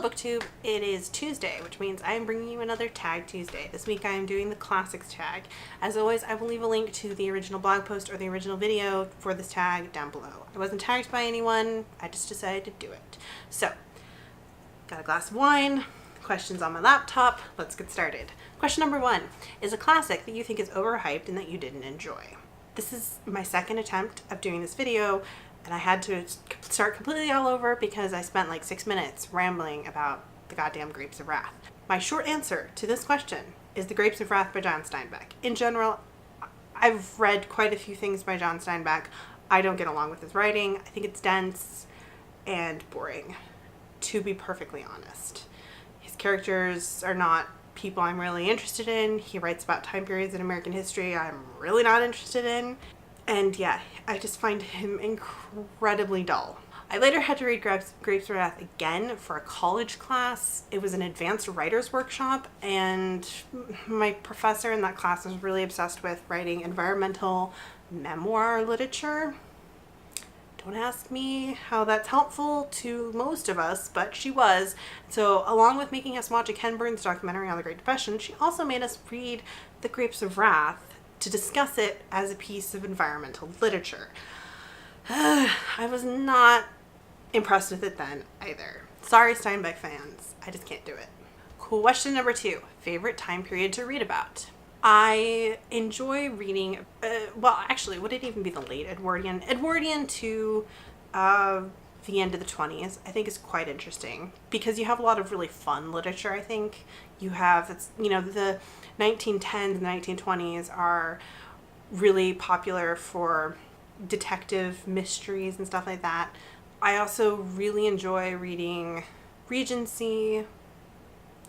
BookTube. It is Tuesday, which means I am bringing you another Tag Tuesday. This week I am doing the classics tag. As always, I will leave a link to the original blog post or the original video for this tag down below. I wasn't tagged by anyone, I just decided to do it. So, got a glass of wine, questions on my laptop, let's get started. Question number 1 is a classic that you think is overhyped and that you didn't enjoy. This is my second attempt of doing this video, and I had to start completely all over because I spent like 6 minutes rambling about the goddamn Grapes of Wrath. My short answer to this question is The Grapes of Wrath by John Steinbeck. In general, I've read quite a few things by John Steinbeck. I don't get along with his writing. I think it's dense and boring, to be perfectly honest. His characters are not people I'm really interested in. He writes about time periods in American history I'm really not interested in. And yeah, I just find him incredibly dull. I later had to read Grapes of Wrath again for a college class. It was an advanced writer's workshop, and my professor in that class was really obsessed with writing environmental memoir literature. Don't ask me how that's helpful to most of us, but she was. So along with making us watch a Ken Burns documentary on the Great Depression, she also made us read The Grapes of Wrath to discuss it as a piece of environmental literature. I was not impressed with it then either. Sorry, Steinbeck fans. I just can't do it. Question number 2. Favorite time period to read about? I enjoy reading, well, actually, would it even be the late Edwardian? Edwardian to the end of the 20s, I think is quite interesting because you have a lot of really fun literature, I think. You have, the 1910s and 1920s are really popular for detective mysteries and stuff like that. I also really enjoy reading Regency,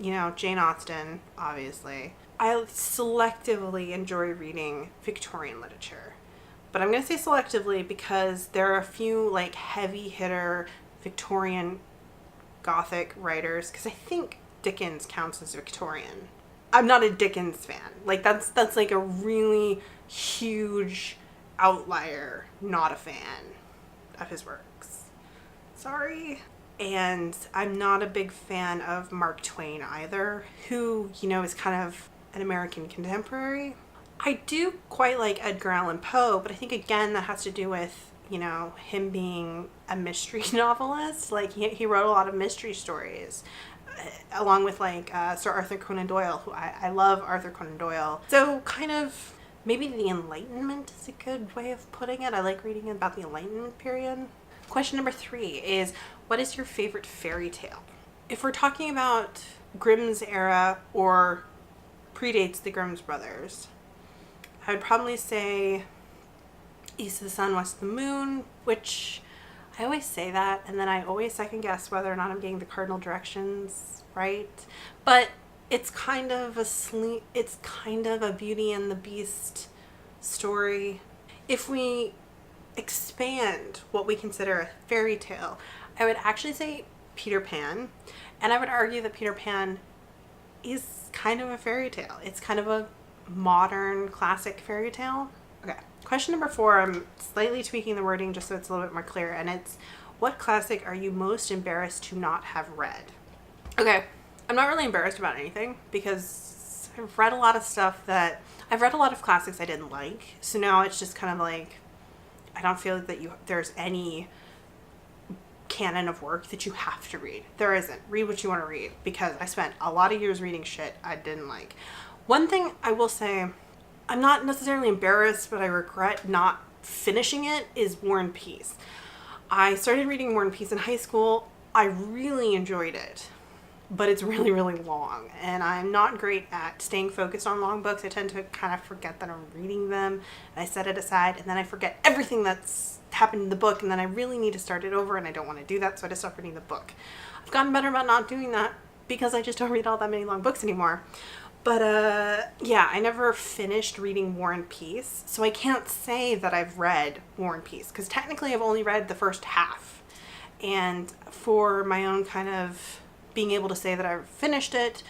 Jane Austen, obviously. I selectively enjoy reading Victorian literature. But I'm going to say selectively because there are a few like heavy hitter Victorian Gothic writers, because I think Dickens counts as Victorian. I'm not a Dickens fan. Like that's like a really huge outlier, not a fan of his works. Sorry. And I'm not a big fan of Mark Twain either, who, is kind of an American contemporary. I do quite like Edgar Allan Poe, but I think again that has to do with, him being a mystery novelist. Like he wrote a lot of mystery stories, along with Sir Arthur Conan Doyle, who I love Arthur Conan Doyle. So kind of maybe the Enlightenment is a good way of putting it. I like reading about the Enlightenment period. Question number 3 is, what is your favorite fairy tale? If we're talking about Grimm's era or predates the Grimm's brothers, I would probably say East of the Sun, West of the Moon, which I always say that, and then I always second guess whether or not I'm getting the cardinal directions right. But it's kind of a Beauty and the Beast story. If we expand what we consider a fairy tale, I would actually say Peter Pan, and I would argue that Peter Pan is kind of a fairy tale. It's kind of a modern classic fairy tale. Okay, question number 4, I'm slightly tweaking the wording just so it's a little bit more clear, and it's, what classic are you most embarrassed to not have read? Okay, I'm not really embarrassed about anything because I've read a lot of classics I didn't like, so now it's just kind of like, I don't feel that there's any canon of work that you have to read. There isn't. Read what you want to read, because I spent a lot of years reading shit I didn't like. One thing I will say, I'm not necessarily embarrassed, but I regret not finishing it, is War and Peace. I started reading War and Peace in high school. I really enjoyed it, but it's really, really long, and I'm not great at staying focused on long books. I tend to kind of forget that I'm reading them, and I set it aside, and then I forget everything that's happened in the book, and then I really need to start it over, and I don't want to do that, so I just stop reading the book. I've gotten better about not doing that because I just don't read all that many long books anymore. But yeah, I never finished reading War and Peace, so I can't say that I've read War and Peace, because technically I've only read the first half. And for my own kind of being able to say that I've finished it,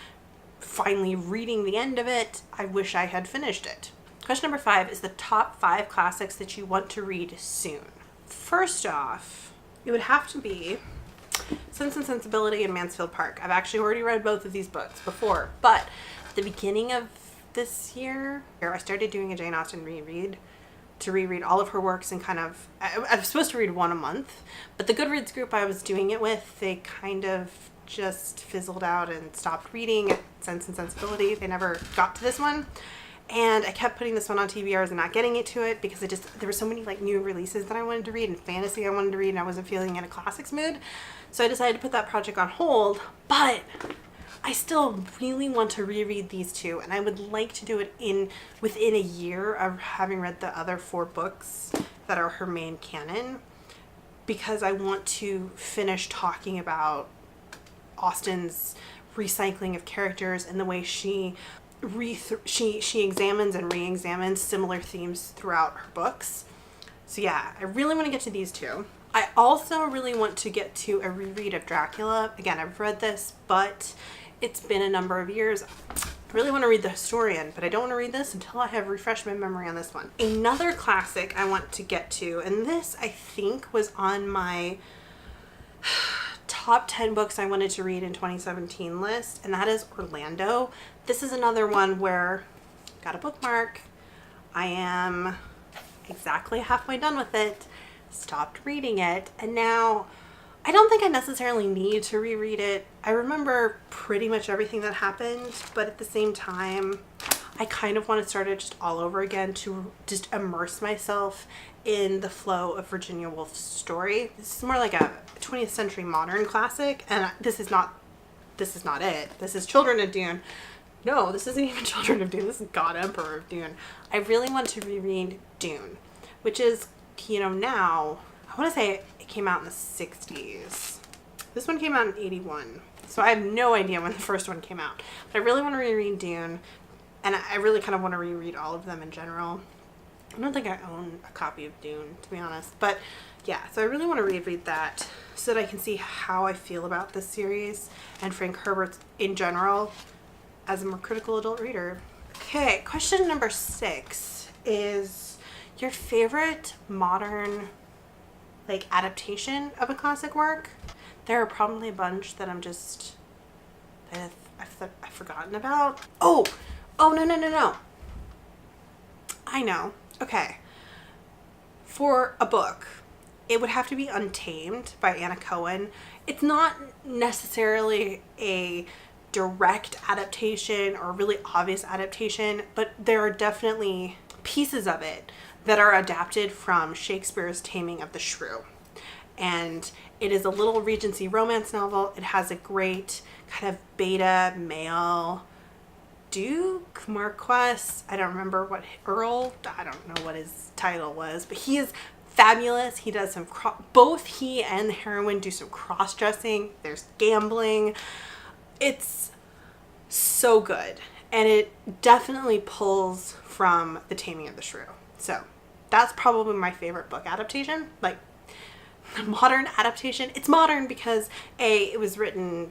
finally reading the end of it, I wish I had finished it. Question number 5 is the top 5 classics that you want to read soon. First off, it would have to be Sense and Sensibility and Mansfield Park. I've actually already read both of these books before, but at the beginning of this year, I started doing a Jane Austen reread to reread all of her works and kind of, I was supposed to read one a month, but the Goodreads group I was doing it with, they kind of just fizzled out and stopped reading Sense and Sensibility. They never got to this one. And I kept putting this one on TBRs and not getting it to it because there were so many like new releases that I wanted to read and fantasy I wanted to read, and I wasn't feeling in a classics mood. So I decided to put that project on hold, but I still really want to reread these two, and I would like to do it within a year of having read the other 4 books that are her main canon, because I want to finish talking about Austen's recycling of characters and the way she examines and re-examines similar themes throughout her books. So yeah, I really want to get to these two. I also really want to get to a reread of Dracula. Again, I've read this, but it's been a number of years. I really want to read The Historian, but I don't want to read this until I have refreshed my memory on this one. Another classic I want to get to, and this I think was on my top 10 books I wanted to read in 2017 list, and that is Orlando. This is another one where I got a bookmark. I am exactly halfway done with it, stopped reading it, and now I don't think I necessarily need to reread it. I remember pretty much everything that happened, but at the same time, I kind of want to start it just all over again to just immerse myself in the flow of Virginia Woolf's story. This is more like a 20th century modern classic, and this is not it. This is Children of Dune. No, this isn't even Children of Dune. This is God Emperor of Dune. I really want to reread Dune, which is, now, I want to say it came out in the 60s. This one came out in 81. So I have no idea when the first one came out. But I really want to reread Dune, and I really kind of want to reread all of them in general. I don't think I own a copy of Dune, to be honest. But yeah, so I really want to reread that so that I can see how I feel about this series and Frank Herbert in general as a more critical adult reader. Okay, question number 6 is your favorite modern adaptation of a classic work. There are probably a bunch that I've forgotten about. Oh, no. I know. Okay. For a book, it would have to be Untamed by Anna Cohen. It's not necessarily a direct adaptation or really obvious adaptation, but there are definitely pieces of it that are adapted from Shakespeare's Taming of the Shrew. And it is a little Regency romance novel. It has a great kind of beta male Duke Marquess. I don't remember what Earl. I don't know what his title was, but he is fabulous. He does both he and the heroine do some cross-dressing. There's gambling. It's so good, and it definitely pulls from The Taming of the Shrew. So that's probably my favorite book adaptation. The modern adaptation. It's modern because it was written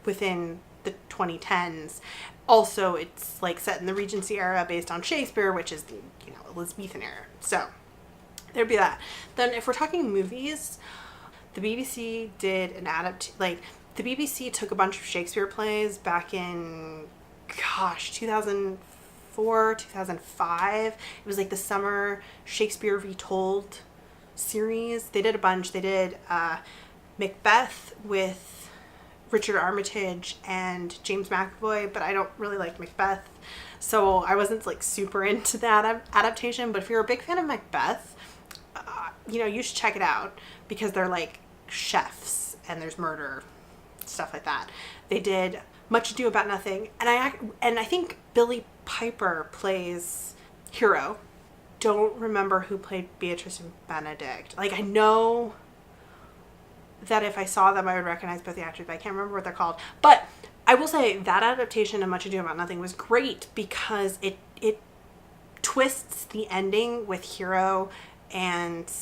within the 2010s. Also, it's set in the Regency era based on Shakespeare, which is the Elizabethan era. So there'd be that. Then if we're talking movies, the BBC did an the BBC took a bunch of Shakespeare plays back in 2004, 2005. It was the summer Shakespeare Retold series. They did a bunch. They did Macbeth with Richard Armitage and James McAvoy, but I don't really like Macbeth, so I wasn't super into that adaptation. But if you're a big fan of Macbeth, you should check it out because they're chefs and there's murder, stuff like that. They did Much Ado About Nothing, and I think Billy Piper plays Hero. Don't remember who played Beatrice and Benedict. I know that if I saw them I would recognize both the actors, but I can't remember what they're called. But I will say that adaptation of Much Ado About Nothing was great because it twists the ending with Hero and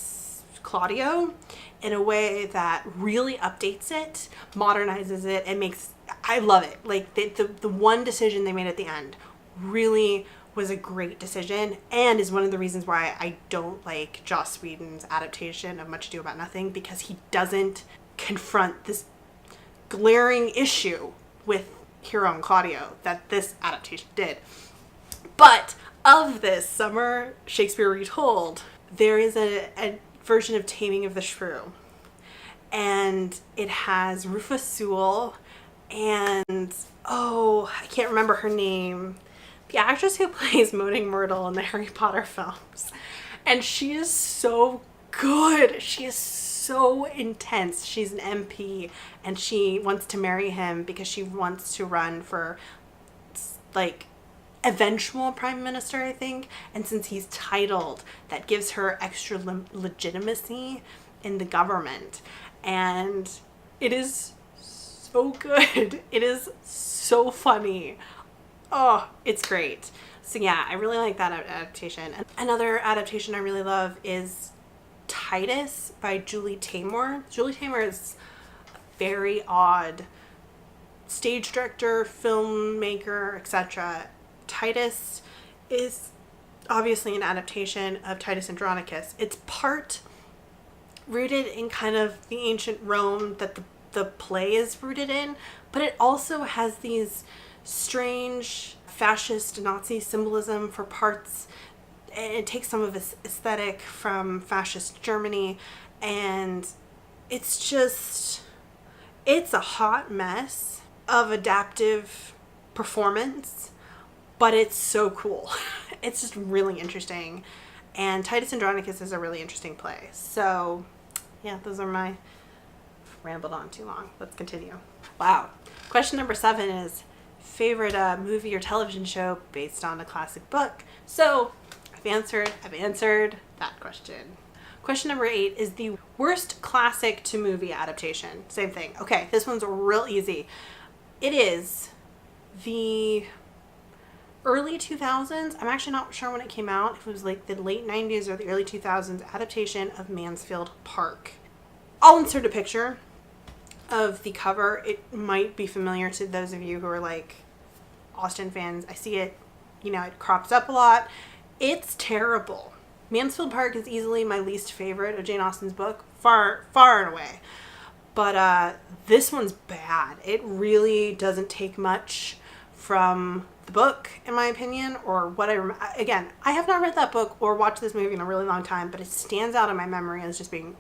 Claudio in a way that really updates it, modernizes it, and I love it. The one decision they made at the end really was a great decision, and is one of the reasons why I don't like Joss Whedon's adaptation of Much Ado About Nothing, because he doesn't confront this glaring issue with Hero and Claudio that this adaptation did. But of this Summer Shakespeare Retold, there is a version of Taming of the Shrew. And it has Rufus Sewell and, oh, I can't remember her name. The actress who plays Moaning Myrtle in the Harry Potter films. And she is so good. She is so intense. She's an MP and she wants to marry him because she wants to run for, like, eventual prime minister, I think. And since he's titled, that gives her extra legitimacy in the government. And it is so good. It is so funny. Oh, it's great. So yeah, I really like that adaptation. Another adaptation I really love is Titus by Julie Taymor. Julie Taymor is a very odd stage director, filmmaker, etc. Titus is obviously an adaptation of Titus Andronicus. It's part rooted in kind of the ancient Rome that the play is rooted in, but it also has these strange fascist Nazi symbolism for parts. It takes some of its aesthetic from fascist Germany, and it's a hot mess of adaptive performance, but it's so cool. It's just really interesting, and Titus Andronicus is a really interesting play. So yeah, those are my... rambled on too long. Let's continue. Wow. Question number 7 is favorite movie or television show based on a classic book. So I've answered that question. Question number 8 is the worst classic to movie adaptation. Same thing. Okay, this one's real easy. It is the early 2000s. I'm actually not sure when it came out. If it was like the late 90s or the early 2000s adaptation of Mansfield Park. I'll insert a picture of the cover. It might be familiar to those of you who are like Austen fans. I see it, it crops up a lot. It's terrible. Mansfield Park is easily my least favorite of Jane Austen's book, far and away. But this one's bad. It really doesn't take much from the book, in my opinion, or what again, I have not read that book or watched this movie in a really long time, but it stands out in my memory as just being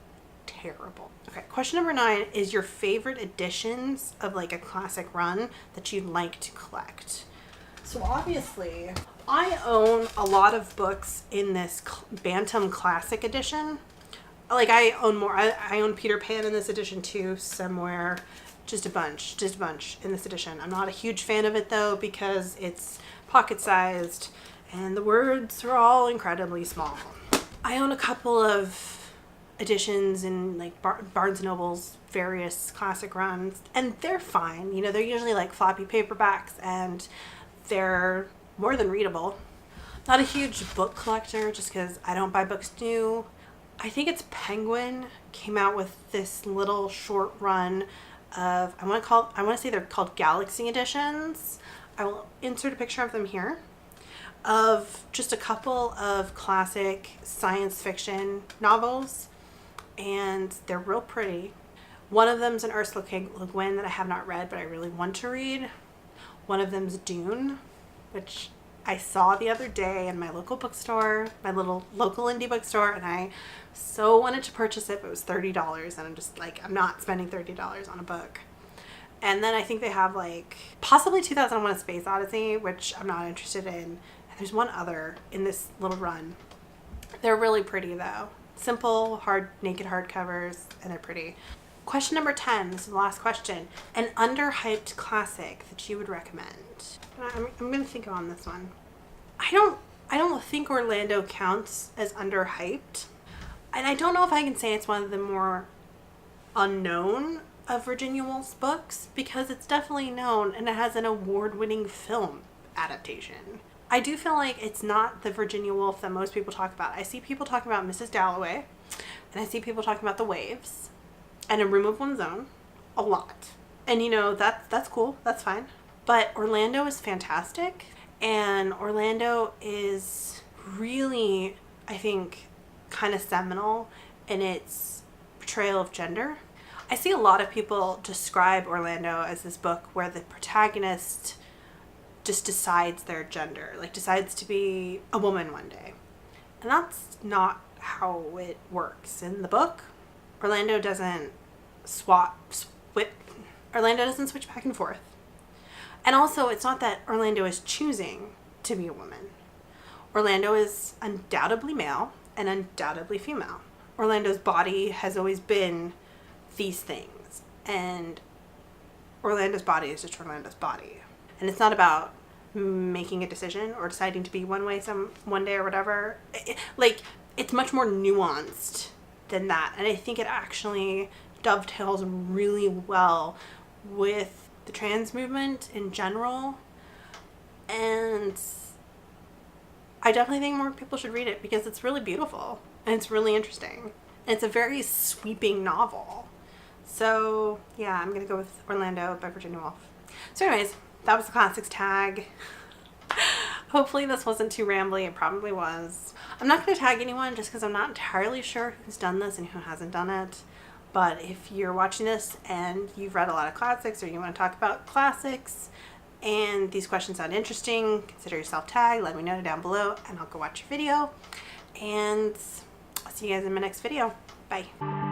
terrible. Okay, question number 9 is your favorite editions of like a classic run that you'd like to collect. So obviously, I own a lot of books in this Bantam Classic edition. Like I own more. I own Peter Pan in this edition too somewhere. Just a bunch in this edition. I'm not a huge fan of it though because it's pocket-sized and the words are all incredibly small. I own a couple of editions in like Barnes & Noble's various classic runs, and they're fine. They're usually like floppy paperbacks and they're more than readable. Not a huge book collector just because I don't buy books new. I think it's Penguin came out with this little short run of, I want to say they're called Galaxy editions. I will insert a picture of them here, of just a couple of classic science fiction novels, and they're real pretty. One of them's an Ursula K. Le Guin that I have not read, but I really want to read. One of them's Dune, which I saw the other day in my local bookstore, my little local indie bookstore, and I so wanted to purchase it, but it was $30, and I'm just like, I'm not spending $30 on a book. And then I think they have like possibly 2001: A Space Odyssey, which I'm not interested in. And there's one other in this little run. They're really pretty though. Simple, naked hardcovers, and they're pretty. Question number 10, this is the last question. An underhyped classic that you would recommend. I'm going to think on this one. I don't think Orlando counts as underhyped. And I don't know if I can say it's one of the more unknown of Virginia Woolf's books, because it's definitely known and it has an award-winning film adaptation. I do feel like it's not the Virginia Woolf that most people talk about. I see people talking about Mrs. Dalloway, and I see people talking about The Waves and A Room of One's Own a lot. And that's cool, that's fine. But Orlando is fantastic, and Orlando is really, I think, kind of seminal in its portrayal of gender. I see a lot of people describe Orlando as this book where the protagonist just decides their gender, like decides to be a woman one day. And that's not how it works. In the book, Orlando doesn't Orlando doesn't switch back and forth. And also, it's not that Orlando is choosing to be a woman. Orlando is undoubtedly male and undoubtedly female. Orlando's body has always been these things. And Orlando's body is just Orlando's body. And it's not about making a decision or deciding to be one way one day or whatever. It's much more nuanced than that. And I think it actually dovetails really well with the trans movement in general. And I definitely think more people should read it because it's really beautiful and it's really interesting. And it's a very sweeping novel. So yeah, I'm going to go with Orlando by Virginia Woolf. So anyways, that was the classics tag. Hopefully this wasn't too rambly. It probably was. I'm not going to tag anyone just because I'm not entirely sure who's done this and who hasn't done it. But if you're watching this and you've read a lot of classics or you want to talk about classics and these questions sound interesting, consider yourself tagged. Let me know down below and I'll go watch your video. And I'll see you guys in my next video. Bye.